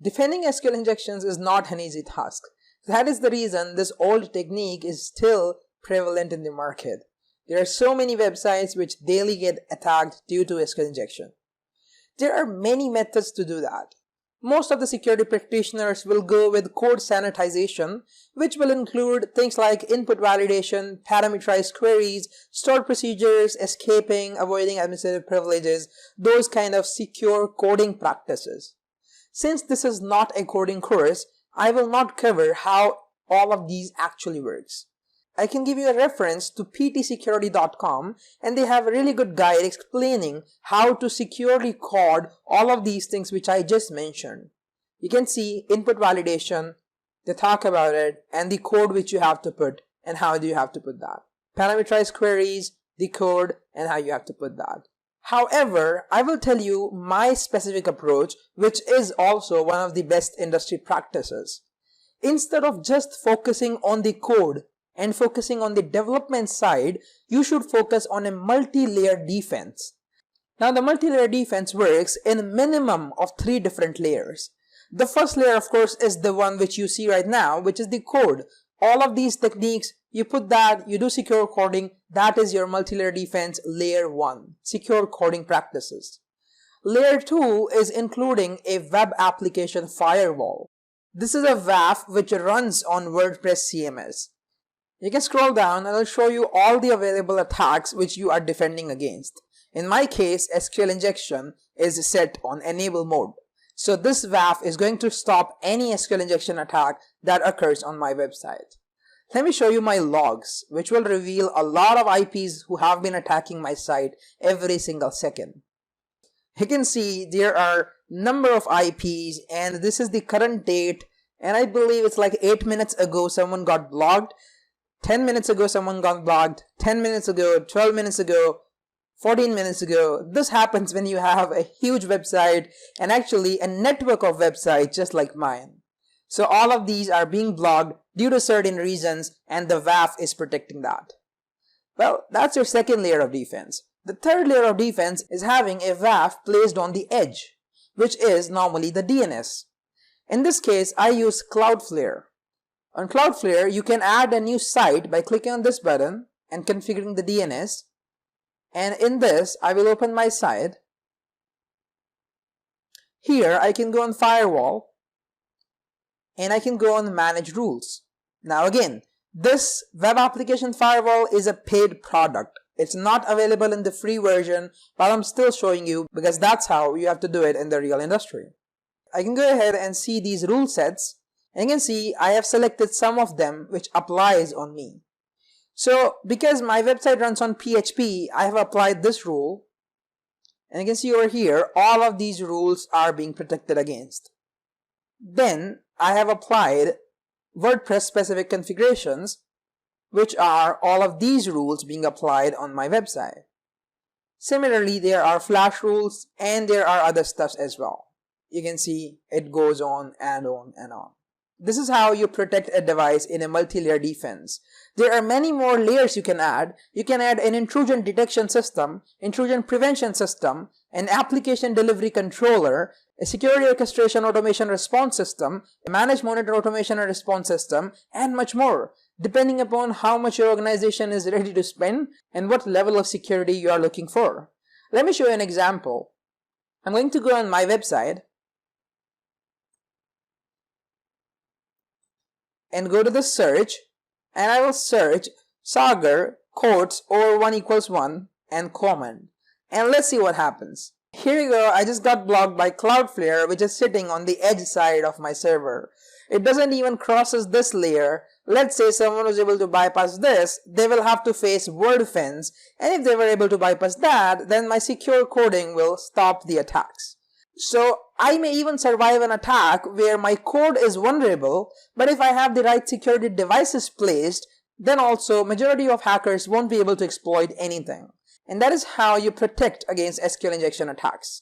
Defending SQL injections is not an easy task. That is the reason this old technique is still prevalent in the market. There are so many websites which daily get attacked due to SQL injection. There are many methods to do that. Most of the security practitioners will go with code sanitization, which will include things like input validation, parameterized queries, stored procedures, escaping, avoiding administrative privileges, those kind of secure coding practices. Since this is not a coding course, I will not cover how all of these actually works. I can give you a reference to ptsecurity.com, and they have a really good guide explaining how to securely code all of these things which I just mentioned. You can see input validation, they talk about it, and the code which you have to put and how do you have to put that. Parameterized queries, the code, and how you have to put that. However, I will tell you my specific approach, which is also one of the best industry practices. Instead of just focusing on the code and focusing on the development side, you should focus on a multi-layer defense. Now the multi-layer defense works in a minimum of 3 different layers. The first layer, of course, is the one which you see right now, which is the code. All of these techniques, you put that, you do secure coding, that is your multi-layer defense layer 1, secure coding practices. Layer 2 is including a web application firewall. This is a WAF which runs on WordPress CMS. You can scroll down and I'll show you all the available attacks which you are defending against. In my case, SQL injection is set on enable mode. So this WAF is going to stop any SQL injection attack that occurs on my website. Let me show you my logs, which will reveal a lot of IPs who have been attacking my site every single second. You can see there are number of IPs, and this is the current date, and I believe it's like 8 minutes ago someone got blocked, 10 minutes ago someone got blocked, 10 minutes ago, 12 minutes ago, 14 minutes ago. This happens when you have a huge website and actually a network of websites just like mine. So all of these are being blocked due to certain reasons, and the WAF is protecting that. Well, that's your second layer of defense. The third layer of defense is having a WAF placed on the edge, which is normally the DNS. In this case, I use Cloudflare. On Cloudflare, you can add a new site by clicking on this button and configuring the DNS. And in this, I will open my site. Here, I can go on Firewall, and I can go on Manage Rules. Now again, this web application firewall is a paid product. It's not available in the free version, but I'm still showing you because that's how you have to do it in the real industry. I can go ahead and see these rule sets, and you can see I have selected some of them which applies on me. So because my website runs on PHP, I have applied this rule, and you can see over here all of these rules are being protected against. Then I have applied WordPress specific configurations, which are all of these rules being applied on my website. Similarly, there are flash rules and there are other stuffs as well. You can see it goes on and on and on. This is how you protect a device in a multi-layer defense. There are many more layers you can add. You can add an intrusion detection system, intrusion prevention system, an application delivery controller, a security orchestration automation response system, a managed monitor automation and response system, and much more, depending upon how much your organization is ready to spend and what level of security you are looking for. Let me show you an example. I'm going to go on my website and go to the search, and I will search Sagar quotes over 1 equals 1 and comment, and let's see what happens. Here you go, I just got blocked by Cloudflare, which is sitting on the edge side of my server. It doesn't even crosses this layer. Let's say someone was able to bypass this, they will have to face WordFence, and if they were able to bypass that, then my secure coding will stop the attacks. So I may even survive an attack where my code is vulnerable, but if I have the right security devices placed, then also majority of hackers won't be able to exploit anything. And that is how you protect against SQL injection attacks.